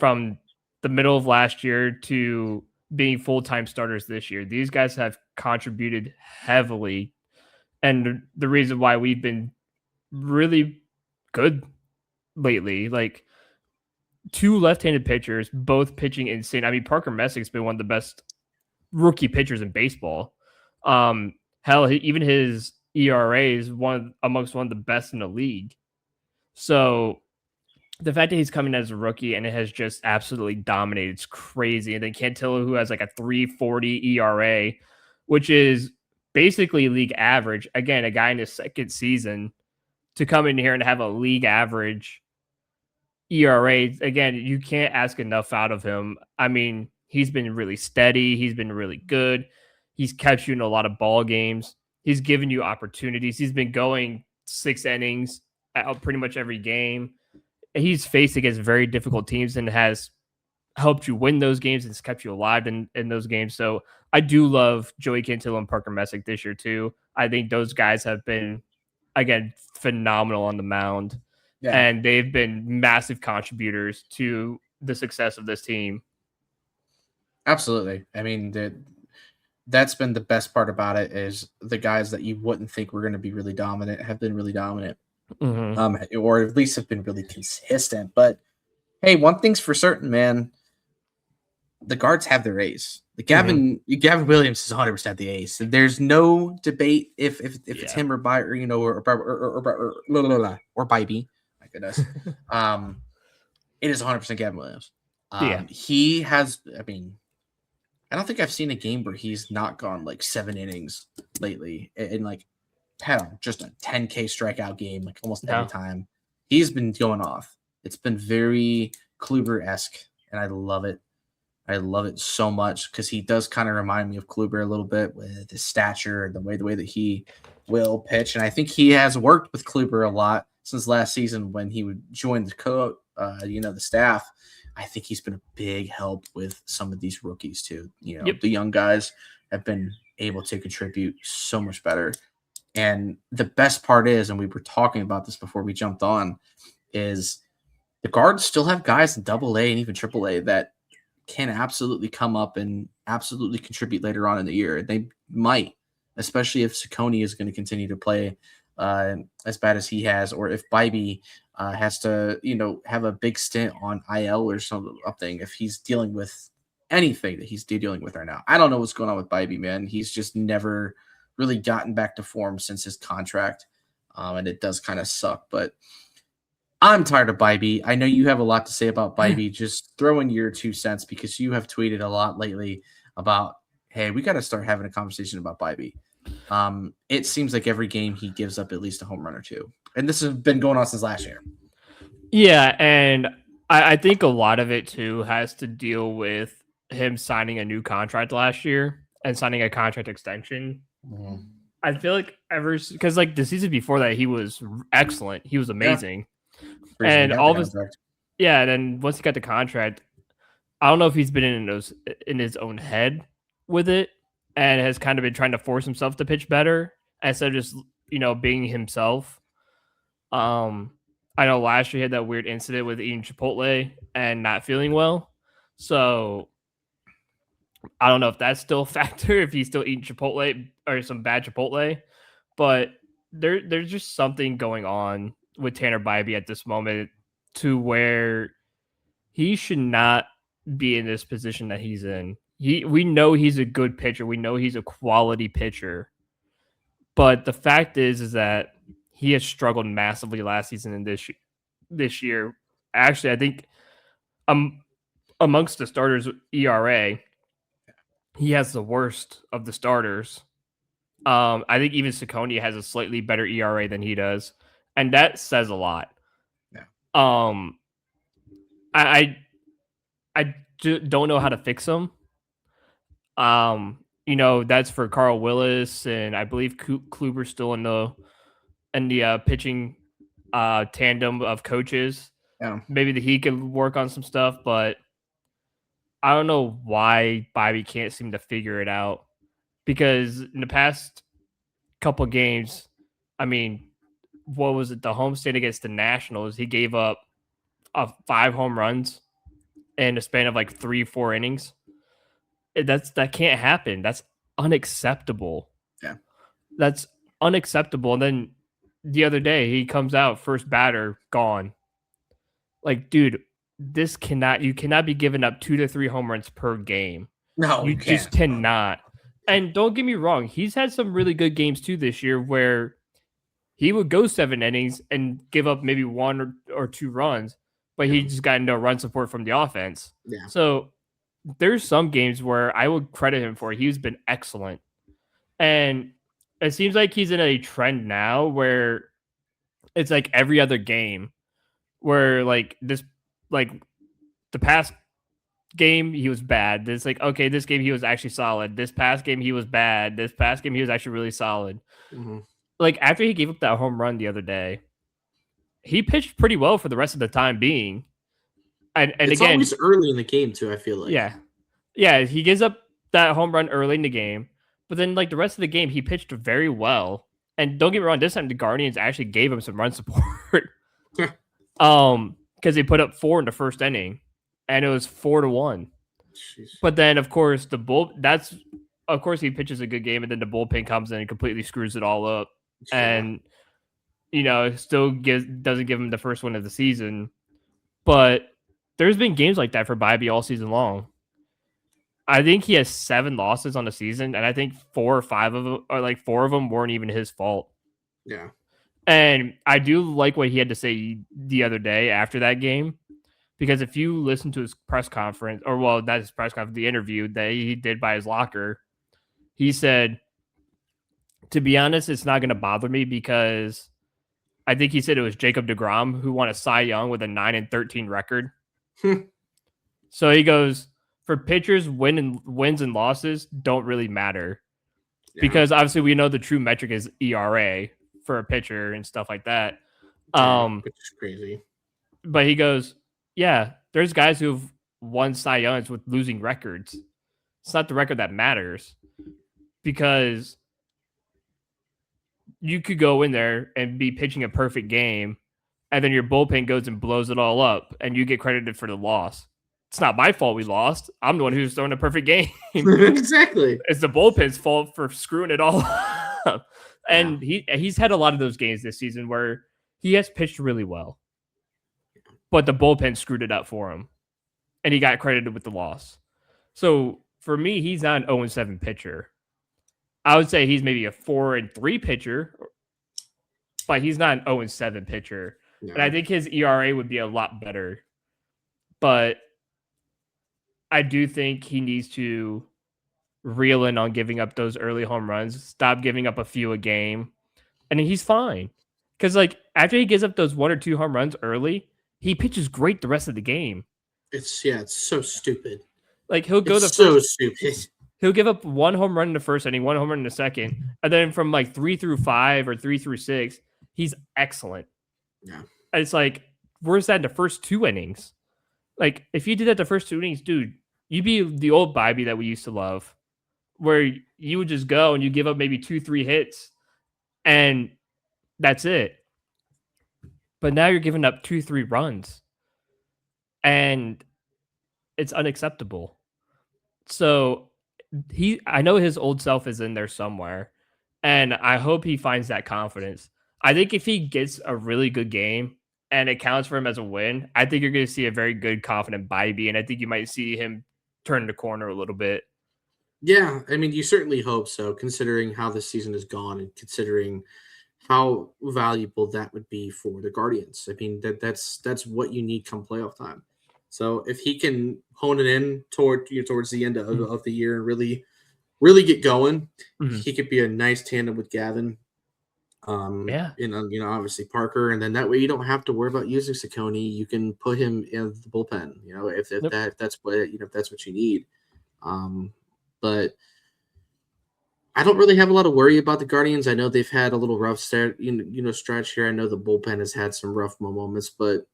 from the middle of last year to being full-time starters this year. These guys have contributed heavily. And the reason why we've been really good lately. Like two left-handed pitchers, both pitching insane. I mean, Parker Messick's been one of the best rookie pitchers in baseball. Hell, even his ERA is amongst one of the best in the league. So the fact that he's coming as a rookie and it has just absolutely dominated, it's crazy. And then Cantillo, who has like a 3.40 ERA, which is basically league average. Again, a guy in his second season to come in here and have a league average ERA. Again, you can't ask enough out of him. I mean, he's been really steady. He's been really good. He's kept you in a lot of ball games. He's given you opportunities. He's been going 6 innings out pretty much every game. He's faced against very difficult teams and has helped you win those games and has kept you alive in those games. So I do love Joey Cantillo and Parker Messick this year too. I think those guys have been, again, phenomenal on the mound. Yeah. And they've been massive contributors to the success of this team. Absolutely. I mean, that's been the best part about it is the guys that you wouldn't think were going to be really dominant have been really dominant. Mm-hmm. Or at least have been really consistent. But hey, one thing's for certain, man. The guards have their ace. Gavin Williams is 100% the ace. There's no debate if it's him or by or Bybee. My goodness. It is 100% Gavin Williams. He has. I mean, I don't think I've seen a game where he's not gone like 7 innings lately, and like had just a 10K strikeout game like almost every time. He's been going off. It's been very Kluber-esque, and I love it. I love it so much because he does kind of remind me of Kluber a little bit with his stature and the way that he will pitch. And I think he has worked with Kluber a lot since last season when he would join the staff. I think he's been a big help with some of these rookies too. The young guys have been able to contribute so much better. And the best part is, and we were talking about this before we jumped on, is the guards still have guys in AA and even AAA that can absolutely come up and absolutely contribute later on in the year. They might, especially if Ciccone is going to continue to play as bad as he has, or if Bybee has to, have a big stint on IL or something, if he's dealing with anything that he's dealing with right now. I don't know what's going on with Bybee, man. He's just never really gotten back to form since his contract, and it does kind of suck, but I'm tired of Bybee. I know you have a lot to say about Bybee. Just throw in your 2 cents because you have tweeted a lot lately about, hey, we got to start having a conversation about Bybee. It seems like every game he gives up at least a home run or two. And this has been going on since last year. Yeah, and I think a lot of it, too, has to deal with him signing a new contract last year and signing a contract extension. Mm-hmm. I feel like because like the season before that, he was excellent. He was amazing. Yeah. And all of his, and then once he got the contract, I don't know if he's been in his own head with it and has kind of been trying to force himself to pitch better instead of just, being himself. I know last year he had that weird incident with eating Chipotle and not feeling well. So I don't know if that's still a factor, if he's still eating Chipotle or some bad Chipotle, but there's just something going on with Tanner Bybee at this moment to where he should not be in this position that he's in. We know he's a good pitcher. We know he's a quality pitcher. But the fact is that he has struggled massively last season and this year. Actually, I think amongst the starters ERA, he has the worst of the starters. I think even Ciccone has a slightly better ERA than he does, and that says a lot. Yeah. I don't know how to fix him. That's for Carl Willis, and I believe Kluber's still in the pitching tandem of coaches. Yeah. Maybe he can work on some stuff, but I don't know why Bybee can't seem to figure it out. Because in the past couple of games, I mean, what was it? The homestand against the Nationals, he gave up 5 home runs in a span of like 3-4 innings. That can't happen. That's unacceptable. Yeah, that's unacceptable. And then the other day he comes out first batter gone. Like, dude, you cannot be giving up 2 to 3 home runs per game. No, You you just can't. cannot. And don't get me wrong, he's had some really good games too this year where he would go 7 innings and give up maybe 1 or 2 runs, but he just got no run support from the offense. Yeah. So there's some games where I would credit him for. He's been excellent. And it seems like he's in a trend now where it's like every other game where like the past game he was bad. This like okay, this game he was actually solid. This past game he was bad. This past game he was actually really solid. Mm-hmm. Like after he gave up that home run the other day, he pitched pretty well for the rest of the time being. And It's again, always early in the game too, I feel like. yeah, he gives up that home run early in the game, but then like the rest of the game he pitched very well. And don't get me wrong, this time the Guardians actually gave him some run support. Because they put up 4 in the first inning, and it was 4-1. Jeez. But then, of course, of course he pitches a good game, and then the bullpen comes in and completely screws it all up, and still doesn't give him the first win of the season. But there's been games like that for Bibby all season long. I think he has 7 losses on the season, and I think 4 or 5 of them, or like 4 of them, weren't even his fault. Yeah. And I do like what he had to say the other day after that game, because if you listen to his press conference, or well, not his press conference, the interview that he did by his locker, he said, to be honest, it's not going to bother me because I think he said it was Jacob deGrom who won a Cy Young with a 9-13 record. So he goes, for pitchers, wins and losses don't really matter because obviously we know the true metric is ERA for a pitcher and stuff like that. Which is crazy. But he goes, yeah, there's guys who've won Cy Youngs with losing records. It's not the record that matters because you could go in there and be pitching a perfect game, and then your bullpen goes and blows it all up, and you get credited for the loss. It's not my fault we lost. I'm the one who's throwing a perfect game. Exactly. It's the bullpen's fault for screwing it all up. And he's had a lot of those games this season where he has pitched really well, but the bullpen screwed it up for him, and he got credited with the loss. So for me, he's not an 0-7 pitcher. I would say he's maybe a 4-3 pitcher, but he's not an 0-7 pitcher. No. And I think his ERA would be a lot better. But I do think he needs to reel in on giving up those early home runs, stop giving up a few a game, and he's fine. Because like after he gives up those 1 or 2 home runs early, he pitches great the rest of the game. It's so stupid. Like he'll go stupid. He'll give up 1 home run in the first inning, 1 home run in the second, and then from like 3 through 5 or 3 through 6, he's excellent. Yeah, and it's like, where's that in the first 2 innings? Like if you did that the first 2 innings, dude, you'd be the old Bobby that we used to love, where you would just go and you give up maybe 2-3 hits, and that's it. But now you're giving up 2-3 runs, and it's unacceptable. So I know his old self is in there somewhere, and I hope he finds that confidence. I think if he gets a really good game and it counts for him as a win, I think you're going to see a very good, confident Bibby, and I think you might see him turn the corner a little bit. Yeah, I mean, you certainly hope so, considering how this season has gone and considering how valuable that would be for the Guardians. I mean, that's what you need come playoff time. So if he can hone it in towards the end of the year and really get going, he could be a nice tandem with Gavin. Obviously Parker, and then that way you don't have to worry about using Ciccone. You can put him in the bullpen. If that's what you need. But I don't really have a lot of worry about the Guardians. I know they've had a little rough stretch here. I know the bullpen has had some rough moments, but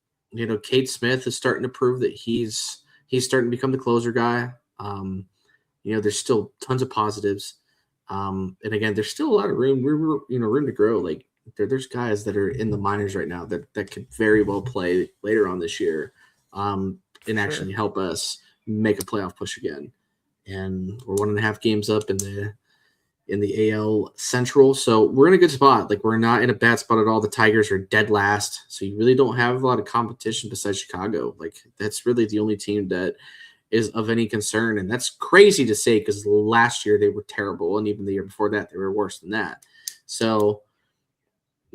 Cade Smith is starting to prove that he's starting to become the closer guy. There's still tons of positives. And again, there's still a lot of room to grow. Like there's guys that are in the minors right now that could very well play later on this year, and actually help us make a playoff push again. And we're 1.5 games up in in the AL Central. So we're in a good spot. Like, we're not in a bad spot at all. The Tigers are dead last. So you really don't have a lot of competition besides Chicago. Like, that's really the only team that is of any concern. And that's crazy to say because last year they were terrible. And even the year before that, they were worse than that. So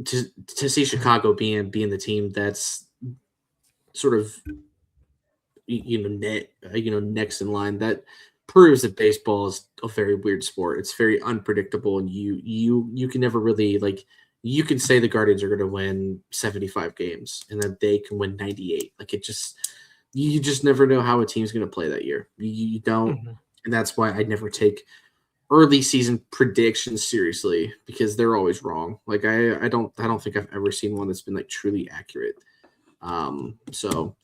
to see Chicago being the team that's sort of next in line, that proves that baseball is a very weird sport. It's very unpredictable, and you can never really, like, you can say the Guardians are going to win 75 games and that they can win 98. Like, you just never know how a team's going to play that year. You don't, and that's why I never take early season predictions seriously, because they're always wrong. Like, I don't think I've ever seen one that's been like truly accurate. So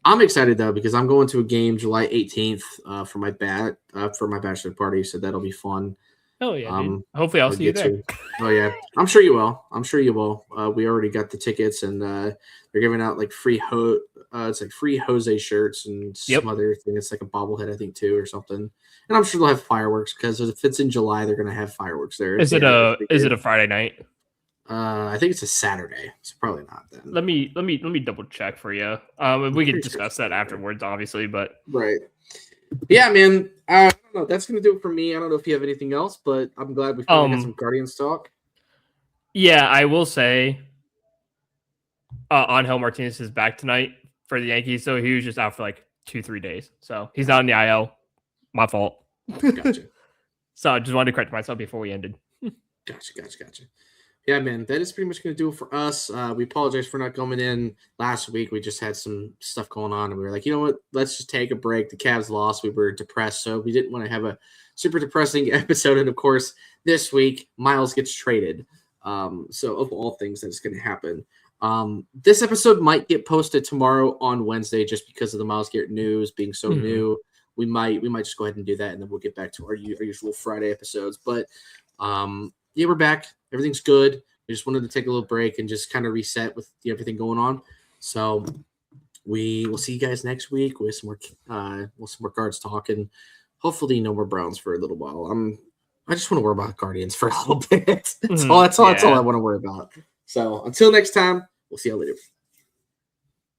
I'm excited though, because I'm going to a game July 18th for my bachelor party, so that'll be fun. Oh yeah, dude. Hopefully I'll see you there. Oh yeah, I'm sure you will. We already got the tickets, and they're giving out like free it's like free Jose shirts and some other thing. It's like a bobblehead, I think, too, or something. And I'm sure they'll have fireworks, because if it's in July, they're gonna have fireworks there. Is it a Friday night? I think it's a Saturday, so probably not then. Let me double check for you. We can discuss that afterwards, obviously, but right. Yeah, man. I don't know. That's gonna do it for me. I don't know if you have anything else, but I'm glad we finally got some Guardians talk. Yeah, I will say, Angel Martinez is back tonight for the Yankees, so he was just out for like 2-3 days, so he's not in the IL. My fault. Gotcha. So I just wanted to correct myself before we ended. Gotcha. Yeah, man, that is pretty much going to do it for us. We apologize for not coming in last week. We just had some stuff going on, and we were like, you know what? Let's just take a break. The Cavs lost. We were depressed, so we didn't want to have a super depressing episode. And, of course, this week, Myles gets traded. So, of all things, that's going to happen. This episode might get posted tomorrow on Wednesday just because of the Myles Garrett news being so new. We might just go ahead and do that, and then we'll get back to our usual Friday episodes. But, yeah, we're back. Everything's good. We just wanted to take a little break and just kind of reset with everything going on. So we will see you guys next week with some more Guards talk, and hopefully no more Browns for a little while. I just want to worry about Guardians for a little bit. That's all I want to worry about. So until next time, we'll see you later.